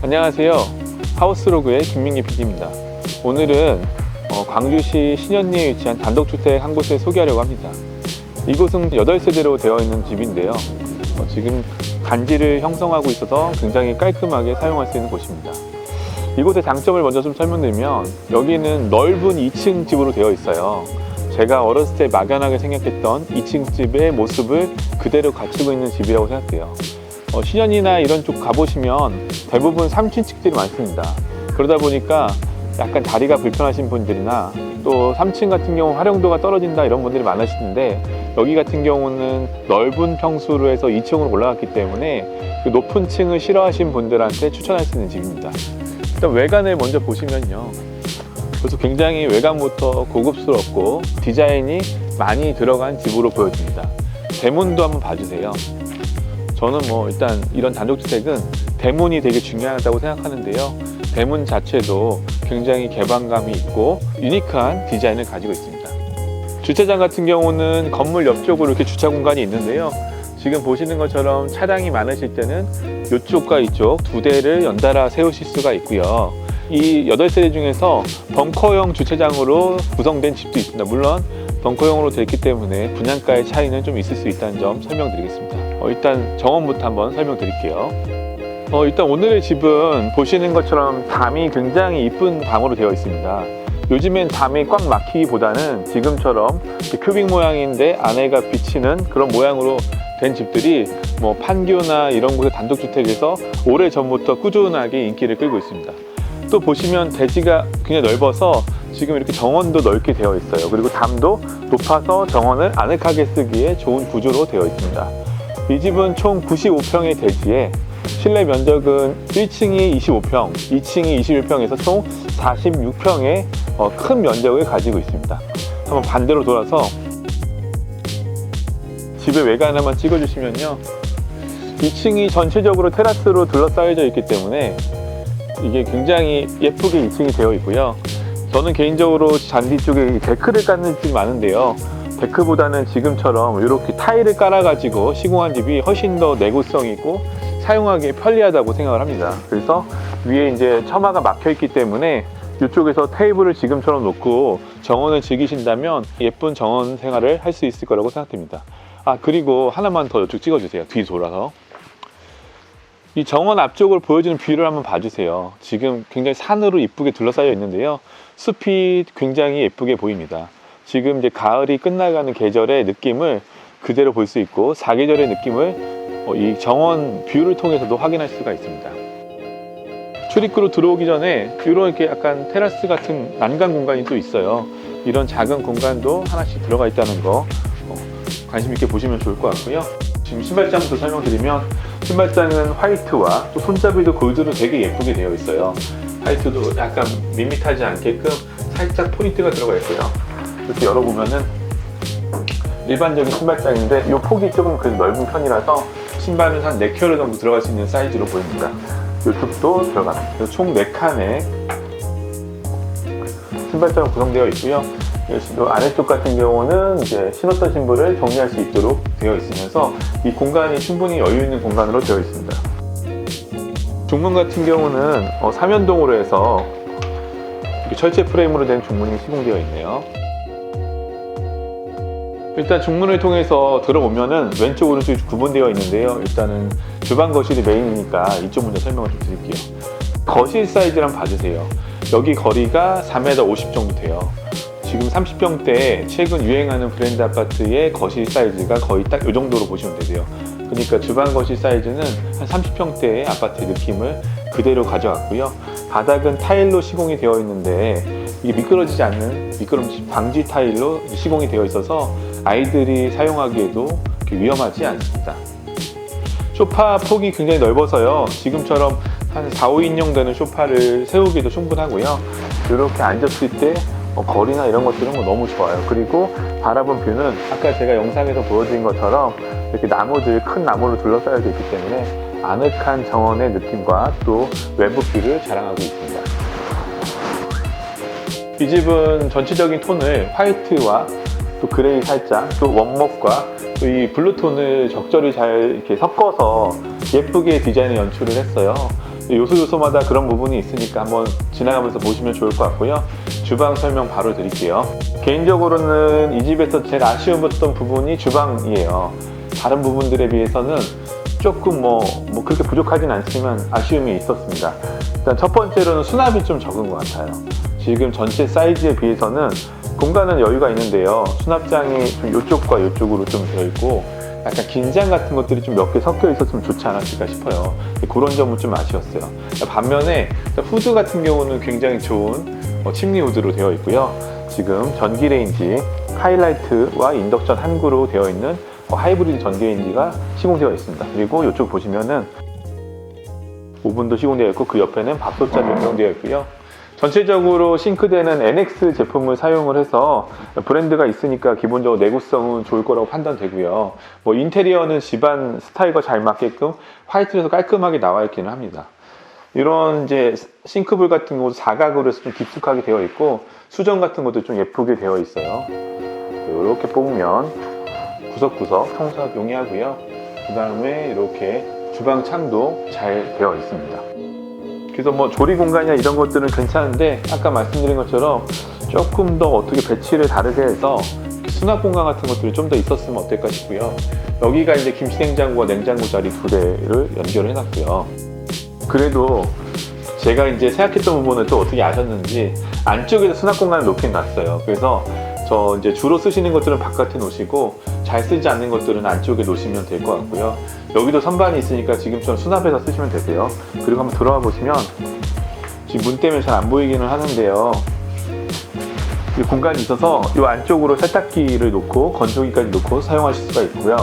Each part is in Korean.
안녕하세요. 하우스로그의 김민기 PD입니다. 오늘은 광주시 신현리에 위치한 단독주택 한 곳을 소개하려고 합니다. 이곳은 8세대로 되어 있는 집인데요. 지금 단지를 형성하고 있어서 굉장히 깔끔하게 사용할 수 있는 곳입니다. 이곳의 장점을 먼저 좀 설명드리면 여기는 넓은 2층 집으로 되어 있어요. 제가 어렸을 때 막연하게 생각했던 2층 집의 모습을 그대로 갖추고 있는 집이라고 생각돼요. 신현이나 이런 쪽 가보시면 대부분 3층 집들이 많습니다. 그러다 보니까 약간 다리가 불편하신 분들이나 또 3층 같은 경우 활용도가 떨어진다 이런 분들이 많으시는데, 여기 같은 경우는 넓은 평수로 해서 2층으로 올라갔기 때문에 그 높은 층을 싫어하시는 분들한테 추천할 수 있는 집입니다. 일단 외관을 먼저 보시면요, 그래서 굉장히 외관부터 고급스럽고 디자인이 많이 들어간 집으로 보여집니다. 대문도 한번 봐주세요. 저는 일단 이런 단독주택은 대문이 되게 중요하다고 생각하는데요. 대문 자체도 굉장히 개방감이 있고 유니크한 디자인을 가지고 있습니다. 주차장 같은 경우는 건물 옆쪽으로 이렇게 주차 공간이 있는데요. 지금 보시는 것처럼 차량이 많으실 때는 이쪽과 이쪽 두 대를 연달아 세우실 수가 있고요. 이 8세대 중에서 벙커형 주차장으로 구성된 집도 있습니다. 물론 벙커형으로 됐기 때문에 분양가의 차이는 좀 있을 수 있다는 점 설명드리겠습니다. 일단 정원부터 한번 설명드릴게요. 일단 오늘의 집은 보시는 것처럼 담이 굉장히 이쁜 방으로 되어 있습니다. 요즘엔 담이 꽉 막히기보다는 지금처럼 큐빅 모양인데 안에가 비치는 그런 모양으로 된 집들이 판교나 이런 곳의 단독주택에서 오래전부터 꾸준하게 인기를 끌고 있습니다. 또 보시면 대지가 굉장히 넓어서 지금 이렇게 정원도 넓게 되어 있어요. 그리고 담도 높아서 정원을 아늑하게 쓰기에 좋은 구조로 되어 있습니다. 이 집은 총 95평의 대지에 실내 면적은 1층이 25평, 2층이 21평에서 총 46평의 큰 면적을 가지고 있습니다. 한번 반대로 돌아서 집의 외관을 한번 찍어주시면요, 2층이 전체적으로 테라스로 둘러싸여져 있기 때문에 이게 굉장히 예쁘게 2층이 되어 있고요. 저는 개인적으로 잔디 쪽에 데크를 깔는 집이 많은데요, 데크보다는 지금처럼 이렇게 타일을 깔아가지고 시공한 집이 훨씬 더 내구성 있고 사용하기 편리하다고 생각을 합니다. 그래서 위에 이제 처마가 막혀 있기 때문에 이쪽에서 테이블을 지금처럼 놓고 정원을 즐기신다면 예쁜 정원 생활을 할 수 있을 거라고 생각됩니다. 그리고 하나만 더 이쪽 찍어주세요. 뒤 돌아서. 이 정원 앞쪽을 보여주는 뷰를 한번 봐주세요. 지금 굉장히 산으로 이쁘게 둘러싸여 있는데요, 숲이 굉장히 예쁘게 보입니다. 지금 이제 가을이 끝나가는 계절의 느낌을 그대로 볼 수 있고 사계절의 느낌을 이 정원 뷰를 통해서도 확인할 수가 있습니다. 출입구로 들어오기 전에 이렇게 약간 테라스 같은 난간 공간이 또 있어요. 이런 작은 공간도 하나씩 들어가 있다는 거 관심 있게 보시면 좋을 것 같고요. 지금 신발장부터 설명드리면, 신발장은 화이트와 또 손잡이도 골드로 되게 예쁘게 되어 있어요. 화이트도 약간 밋밋하지 않게끔 살짝 포인트가 들어가 있고요. 이렇게 열어보면은 일반적인 신발장인데 이 폭이 조금 그래도 넓은 편이라서 신발은 한 4켤레 정도 들어갈 수 있는 사이즈로 보입니다. 이쪽도 들어갑니다. 그래서 총 4칸의 신발장으로 구성되어 있고요. 또 아래쪽 같은 경우는 이제 신었던 신발을 정리할 수 있도록 되어 있으면서 이 공간이 충분히 여유 있는 공간으로 되어 있습니다. 중문 같은 경우는 삼연동으로 해서 철제 프레임으로 된 중문이 시공되어 있네요. 일단 중문을 통해서 들어오면은 왼쪽 오른쪽이 구분되어 있는데요, 일단은 주방 거실이 메인이니까 이쪽 먼저 설명을 좀 드릴게요. 거실 사이즈를 한번 봐주세요. 여기 거리가 4m 50 정도 돼요. 지금 30평대에 최근 유행하는 브랜드 아파트의 거실 사이즈가 거의 딱 이 정도로 보시면 되세요. 그러니까 주방 거실 사이즈는 한 30평대의 아파트의 느낌을 그대로 가져왔고요. 바닥은 타일로 시공이 되어 있는데 이게 미끄러지지 않는 미끄럼지 방지 타일로 시공이 되어 있어서 아이들이 사용하기에도 위험하지 않습니다. 소파 폭이 굉장히 넓어서요, 지금처럼 한 4, 5인용 되는 소파를 세우기도 충분하고요. 이렇게 앉았을 때 거리나 이런 것들은 너무 좋아요. 그리고 바라본 뷰는 아까 제가 영상에서 보여드린 것처럼 이렇게 나무들, 큰 나무로 둘러싸여져 있기 때문에 아늑한 정원의 느낌과 또 외부 뷰를 자랑하고 있습니다. 이 집은 전체적인 톤을 화이트와 또 그레이 살짝, 또 원목과 또 이 블루톤을 적절히 잘 이렇게 섞어서 예쁘게 디자인을 연출을 했어요. 요소요소마다 그런 부분이 있으니까 한번 지나가면서 보시면 좋을 것 같고요. 주방 설명 바로 드릴게요. 개인적으로는 이 집에서 제일 아쉬웠던 부분이 주방이에요. 다른 부분들에 비해서는 조금 그렇게 부족하진 않지만 아쉬움이 있었습니다. 일단 첫 번째로는 수납이 좀 적은 것 같아요. 지금 전체 사이즈에 비해서는 공간은 여유가 있는데요. 수납장이 좀 이쪽과 이쪽으로 좀 되어 있고 약간 긴장 같은 것들이 좀 몇 개 섞여 있었으면 좋지 않았을까 싶어요. 그런 점은 좀 아쉬웠어요. 반면에 후드 같은 경우는 굉장히 좋은 침리 후드로 되어 있고요. 지금 전기레인지, 하이라이트와 인덕션 한 구로 되어 있는 하이브리드 전기레인지가 시공되어 있습니다. 그리고 이쪽 보시면은 오븐도 시공되어 있고 그 옆에는 밥솥잔도 구성되어 있고요. 전체적으로 싱크대는 NX 제품을 사용을 해서 브랜드가 있으니까 기본적으로 내구성은 좋을 거라고 판단되고요. 인테리어는 집안 스타일과 잘 맞게끔 화이트에서 깔끔하게 나와 있기는 합니다. 이런 이제 싱크볼 같은 것도 사각으로 해서 좀 깊숙하게 되어 있고 수전 같은 것도 좀 예쁘게 되어 있어요. 이렇게 뽑으면 구석구석 청소하기 용이하고요. 그 다음에 이렇게 주방 창도 잘 되어 있습니다. 그래서 조리 공간이나 이런 것들은 괜찮은데 아까 말씀드린 것처럼 조금 더 어떻게 배치를 다르게 해서 수납 공간 같은 것들이 좀 더 있었으면 어떨까 싶고요. 여기가 이제 김치냉장고와 냉장고 자리 두 대를 연결을 해놨고요. 그래도 제가 이제 생각했던 부분을 또 어떻게 아셨는지 안쪽에서 수납 공간을 높게 놨어요. 그래서 저 이제 주로 쓰시는 것들은 바깥에 놓으시고 잘 쓰지 않는 것들은 안쪽에 놓으시면 될 것 같고요. 여기도 선반이 있으니까 지금처럼 수납해서 쓰시면 되세요. 그리고 한번 들어가 보시면 지금 문 때문에 잘 안 보이기는 하는데요. 이 공간이 있어서 이 안쪽으로 세탁기를 놓고 건조기까지 놓고 사용하실 수가 있고요.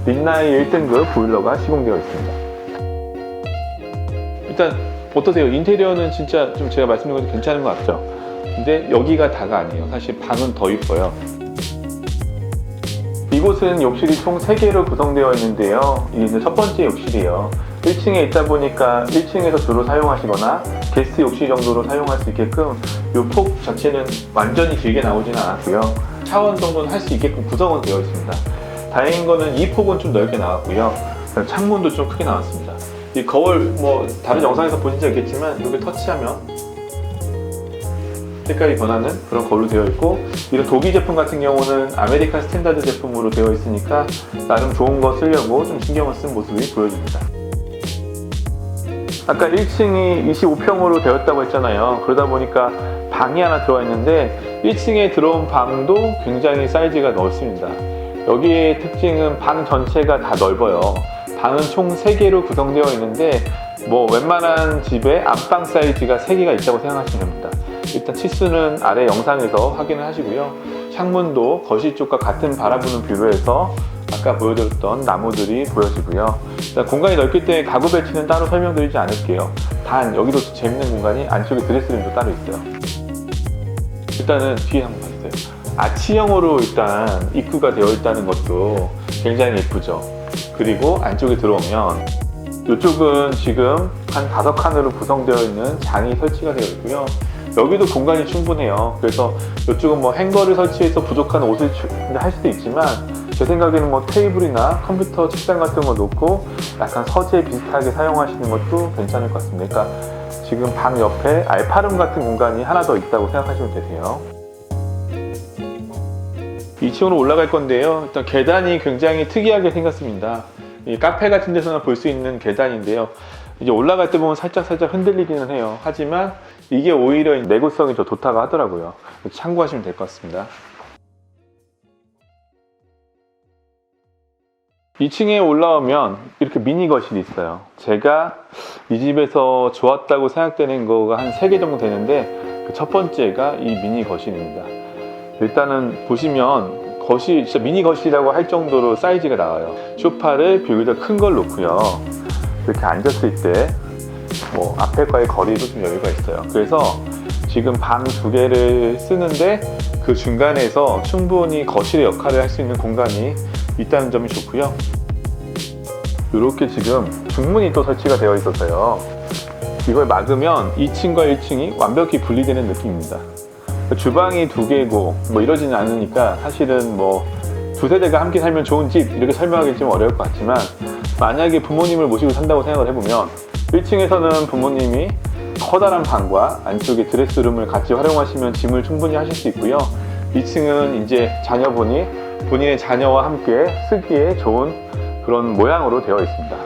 린나이 1등급 보일러가 시공되어 있습니다. 일단 어떠세요? 인테리어는 진짜 좀 제가 말씀드린 것도 괜찮은 것 같죠? 근데 여기가 다가 아니에요. 사실 방은 더 이뻐요. 이곳은 욕실이 총 3개로 구성되어 있는데요. 이게 첫 번째 욕실이에요. 1층에 있다 보니까 1층에서 주로 사용하시거나 게스트 욕실 정도로 사용할 수 있게끔 이 폭 자체는 완전히 길게 나오지는 않았고요. 샤워 정도는 할 수 있게끔 구성은 되어 있습니다. 다행인 거는 이 폭은 좀 넓게 나왔고요. 창문도 좀 크게 나왔습니다. 이 거울 다른 영상에서 보신 적 있겠지만 이렇게 터치하면 색깔이 변하는 그런 거울로 되어 있고, 이런 독일 제품 같은 경우는 아메리칸 스탠다드 제품으로 되어 있으니까 나름 좋은 거 쓰려고 좀 신경을 쓴 모습이 보여집니다. 아까 1층이 25평으로 되었다고 했잖아요. 그러다 보니까 방이 하나 들어와 있는데 1층에 들어온 방도 굉장히 사이즈가 넓습니다. 여기의 특징은 방 전체가 다 넓어요. 방은 총 3개로 구성되어 있는데 웬만한 집에 안방 사이즈가 3개가 있다고 생각하시면 됩니다. 일단 치수는 아래 영상에서 확인을 하시고요. 창문도 거실 쪽과 같은 바라보는 뷰로 해서 아까 보여드렸던 나무들이 보여지고요. 일단 공간이 넓기 때문에 가구 배치는 따로 설명드리지 않을게요. 단 여기도 재밌는 공간이 안쪽에 드레스룸도 따로 있어요. 일단은 뒤에 한번 봐주세요. 아치형으로 일단 입구가 되어 있다는 것도 굉장히 예쁘죠. 그리고 안쪽에 들어오면 이쪽은 지금 한 5칸으로 구성되어 있는 장이 설치가 되어 있고요. 여기도 공간이 충분해요. 그래서 이쪽은 행거를 설치해서 부족한 옷을 할 수도 있지만 제 생각에는 테이블이나 컴퓨터 책상 같은 거 놓고 약간 서재 비슷하게 사용하시는 것도 괜찮을 것 같습니다. 그러니까 지금 방 옆에 알파룸 같은 공간이 하나 더 있다고 생각하시면 되세요. 2층으로 올라갈 건데요. 일단 계단이 굉장히 특이하게 생겼습니다. 이 카페 같은 데서나 볼 수 있는 계단인데요. 이제 올라갈 때 보면 살짝 흔들리기는 해요. 하지만 이게 오히려 내구성이 더 좋다고 하더라고요. 참고하시면 될 것 같습니다. 2층에 올라오면 이렇게 미니 거실이 있어요. 제가 이 집에서 좋았다고 생각되는 거가 한 3개 정도 되는데 그 첫 번째가 이 미니 거실입니다. 일단은 보시면 거실, 진짜 미니 거실이라고 할 정도로 사이즈가 나와요. 소파를 비교적 큰 걸 놓고요. 이렇게 앉았을 때 앞에과의 거리도 좀 여유가 있어요. 그래서 지금 방 2개를 쓰는데 그 중간에서 충분히 거실의 역할을 할 수 있는 공간이 있다는 점이 좋고요. 이렇게 지금 중문이 또 설치가 되어 있어서요. 이걸 막으면 2층과 1층이 완벽히 분리되는 느낌입니다. 주방이 2개고 이러지는 않으니까 사실은 2세대가 함께 살면 좋은 집 이렇게 설명하기 좀 어려울 것 같지만, 만약에 부모님을 모시고 산다고 생각을 해보면 1층에서는 부모님이 커다란 방과 안쪽에 드레스룸을 같이 활용하시면 짐을 충분히 하실 수 있고요. 2층은 이제 자녀분이 본인의 자녀와 함께 쓰기에 좋은 그런 모양으로 되어 있습니다.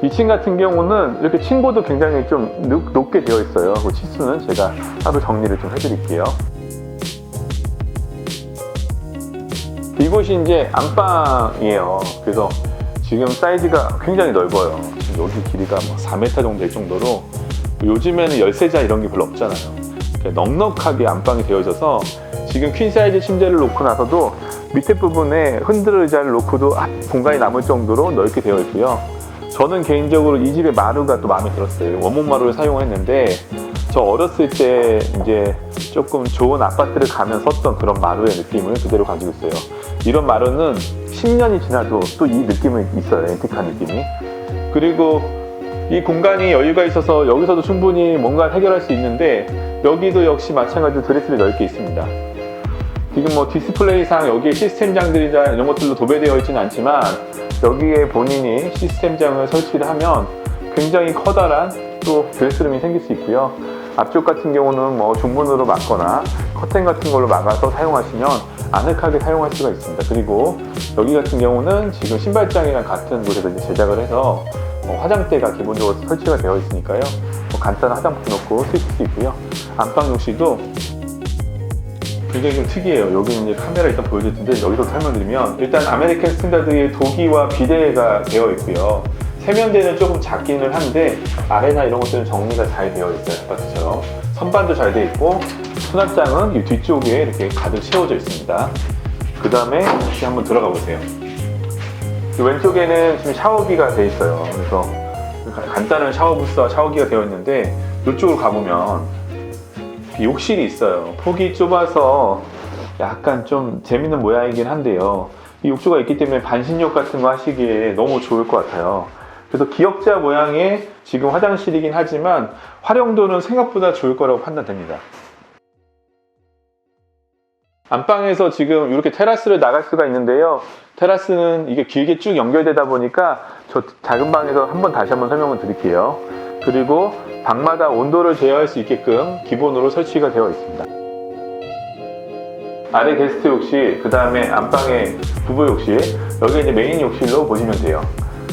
2층 같은 경우는 이렇게 층고도 굉장히 좀 높게 되어 있어요. 그 치수는 제가 따로 정리를 좀 해드릴게요. 이곳이 이제 안방이에요. 그래서 지금 사이즈가 굉장히 넓어요. 지금 여기 길이가 뭐 4m 정도 될 정도로, 요즘에는 열쇠자 이런 게 별로 없잖아요. 넉넉하게 안방이 되어 있어서 지금 퀸 사이즈 침대를 놓고 나서도 밑에 부분에 흔들 의자를 놓고도 공간이 남을 정도로 넓게 되어 있고요. 저는 개인적으로 이 집의 마루가 또 마음에 들었어요. 원목 마루를 사용했는데, 저 어렸을 때 이제 조금 좋은 아파트를 가면 썼던 그런 마루의 느낌을 그대로 가지고 있어요. 이런 마루는 10년이 지나도 또 이 느낌이 있어요. 앤틱한 느낌이. 그리고 이 공간이 여유가 있어서 여기서도 충분히 뭔가를 해결할 수 있는데, 여기도 역시 마찬가지로 드레스를 넓게 있습니다. 지금 뭐 디스플레이상 여기에 시스템장들이나 이런 것들로 도배되어 있지는 않지만, 여기에 본인이 시스템장을 설치를 하면 굉장히 커다란 또 드레스룸이 생길 수 있고요. 앞쪽 같은 경우는 뭐 중문으로 막거나 커튼 같은 걸로 막아서 사용하시면 아늑하게 사용할 수가 있습니다. 그리고 여기 같은 경우는 지금 신발장이랑 같은 곳에서 이제 제작을 해서 화장대가 기본적으로 설치가 되어 있으니까요. 간단한 화장품 놓고 쓰실 수 있고요. 안방 욕실도 굉장히 좀 특이해요. 여기는 이제 카메라 일단 보여줄 텐데, 여기서 설명드리면, 일단 아메리칸 스탠다드의 도기와 비데가 되어 있고요. 세면대는 조금 작기는 한데 아래나 이런 것들은 정리가 잘 되어 있어요. 아파트처럼 선반도 잘 되어 있고, 수납장은 이 뒤쪽에 이렇게 가득 채워져 있습니다. 그 다음에 다시 한번 들어가 보세요. 왼쪽에는 지금 샤워기가 되어 있어요. 그래서 간단한 샤워부스와 샤워기가 되어 있는데, 이쪽으로 가보면 욕실이 있어요. 폭이 좁아서 약간 좀 재밌는 모양이긴 한데요. 이 욕조가 있기 때문에 반신욕 같은 거 하시기에 너무 좋을 것 같아요. 그래서 기역자 모양의 지금 화장실이긴 하지만 활용도는 생각보다 좋을 거라고 판단됩니다. 안방에서 지금 이렇게 테라스를 나갈 수가 있는데요. 테라스는 이게 길게 쭉 연결되다 보니까 저 작은 방에서 다시 한번 설명을 드릴게요. 그리고 방마다 온도를 제어할 수 있게끔 기본으로 설치가 되어 있습니다. 아래 게스트 욕실, 그 다음에 안방의 부부 욕실, 여기 이제 메인 욕실로 보시면 돼요.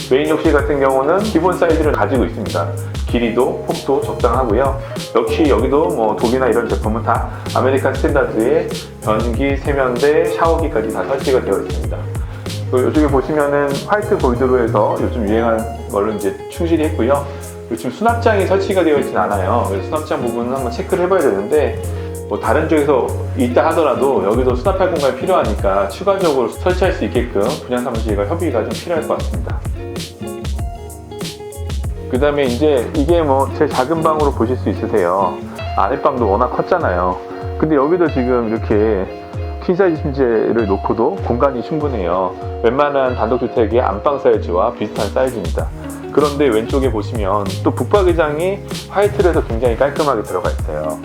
메인 욕실 같은 경우는 기본 사이즈를 가지고 있습니다. 길이도 폭도 적당하고요. 역시 여기도 뭐 독이나 이런 제품은 다 아메리칸 스탠다드의 변기, 세면대, 샤워기까지 다 설치가 되어 있습니다. 이쪽에 보시면은 화이트 골드로 해서 요즘 유행하는 걸로 이제 충실히 했고요. 지금 수납장이 설치가 되어 있진 않아요. 그래서 수납장 부분은 한번 체크를 해봐야 되는데, 뭐 다른 쪽에서 있다 하더라도 여기도 수납할 공간이 필요하니까 추가적으로 설치할 수 있게끔 분양사무실과 협의가 좀 필요할 것 같습니다. 그 다음에 이제 이게 뭐 제 작은 방으로 보실 수 있으세요. 아랫방도 워낙 컸잖아요. 근데 여기도 지금 이렇게 퀸사이즈 침대를 놓고도 공간이 충분해요. 웬만한 단독주택의 안방 사이즈와 비슷한 사이즈입니다. 그런데 왼쪽에 보시면 또 붙박이장이 화이트로 해서 굉장히 깔끔하게 들어가 있어요.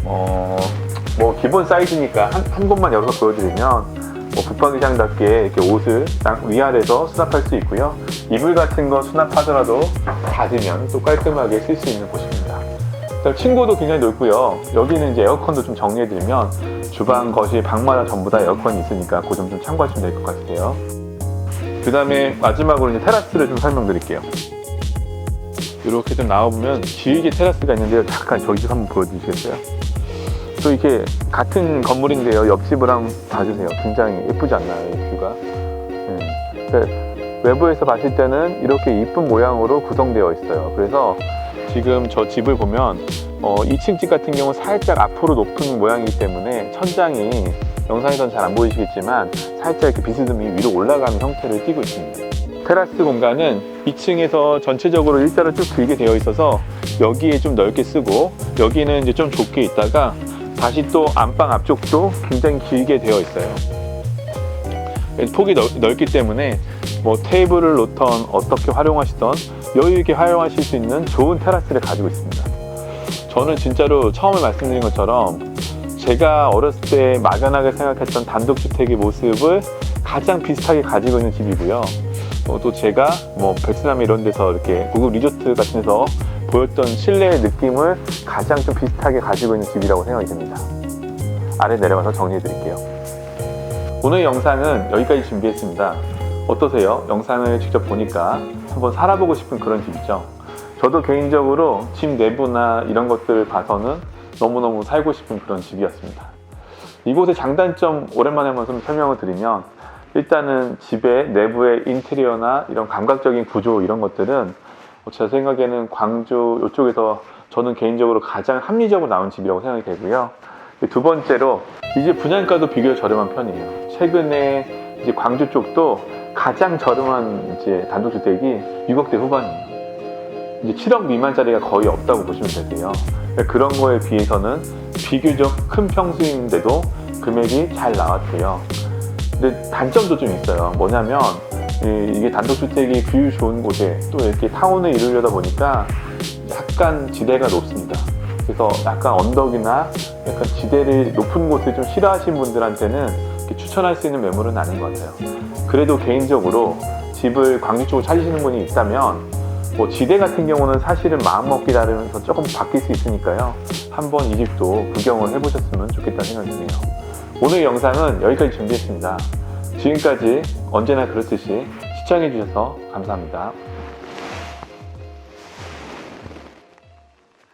뭐 기본 사이즈니까 한 곳만 열어서 보여드리면, 붙박이장답게 이렇게 옷을 위아래서 수납할 수 있고요. 이불 같은 거 수납하더라도 닫으면 또 깔끔하게 쓸 수 있는 곳입니다. 층고도 굉장히 넓고요. 여기는 이제 에어컨도 좀 정리해드리면, 주방, 거실, 방마다 전부 다 에어컨이 있으니까 그 점 좀 참고하시면 될 것 같아요. 그 다음에 마지막으로 이제 테라스를 좀 설명드릴게요. 이렇게 좀 나와보면 길게 테라스가 있는데요. 잠깐 저기 좀 한번 보여주시겠어요? 또 이렇게 같은 건물인데요. 옆집을 한번 봐주세요. 굉장히 예쁘지 않나요? 이 뷰가. 외부에서 봤을 때는 이렇게 이쁜 모양으로 구성되어 있어요. 그래서 지금 저 집을 보면 2층 집 같은 경우는 살짝 앞으로 높은 모양이기 때문에 천장이 영상에서는 잘 안 보이시겠지만 살짝 이렇게 비스듬히 위로 올라가는 형태를 띠고 있습니다. 테라스 공간은 2층에서 전체적으로 일자로 쭉 길게 되어 있어서 여기에 좀 넓게 쓰고, 여기는 이제 좀 좁게 있다가 다시 또 안방 앞쪽도 굉장히 길게 되어 있어요. 폭이 넓기 때문에 뭐 테이블을 놓던 어떻게 활용하시던 여유 있게 활용하실 수 있는 좋은 테라스를 가지고 있습니다. 저는 진짜로 처음에 말씀드린 것처럼 제가 어렸을 때 막연하게 생각했던 단독주택의 모습을 가장 비슷하게 가지고 있는 집이고요. 또 제가 뭐 베트남 이런 데서 이렇게 고급 리조트 같은 데서 보였던 실내의 느낌을 가장 좀 비슷하게 가지고 있는 집이라고 생각이 듭니다. 아래 내려가서 정리해 드릴게요. 오늘 영상은 여기까지 준비했습니다. 어떠세요? 영상을 직접 보니까 한번 살아보고 싶은 그런 집이죠. 저도 개인적으로 집 내부나 이런 것들을 봐서는 너무너무 살고 싶은 그런 집이었습니다. 이곳의 장단점 오랜만에 한번 좀 설명을 드리면, 일단은 집의 내부의 인테리어나 이런 감각적인 구조 이런 것들은 제 생각에는 광주 이쪽에서 저는 개인적으로 가장 합리적으로 나온 집이라고 생각이 되고요. 두 번째로 이제 분양가도 비교적 저렴한 편이에요. 최근에 이제 광주 쪽도 가장 저렴한 이제 단독주택이 6억대 후반이에요. 이제 7억 미만짜리가 거의 없다고 보시면 되세요. 그런 거에 비해서는 비교적 큰 평수인데도 금액이 잘 나왔고요. 근데 단점도 좀 있어요. 뭐냐면 이게 단독주택이 뷰 좋은 곳에 또 이렇게 타운을 이루려다 보니까 약간 지대가 높습니다. 그래서 약간 언덕이나 약간 지대를 높은 곳을 좀 싫어하시는 분들한테는 추천할 수 있는 매물은 아닌 것 같아요. 그래도 개인적으로 집을 광주 쪽으로 찾으시는 분이 있다면 뭐 지대 같은 경우는 사실은 마음먹기 기다리면서 조금 바뀔 수 있으니까요. 한번 이 집도 구경을 해보셨으면 좋겠다는 생각이 드네요. 오늘 영상은 여기까지 준비했습니다. 지금까지 언제나 그렇듯이 시청해주셔서 감사합니다.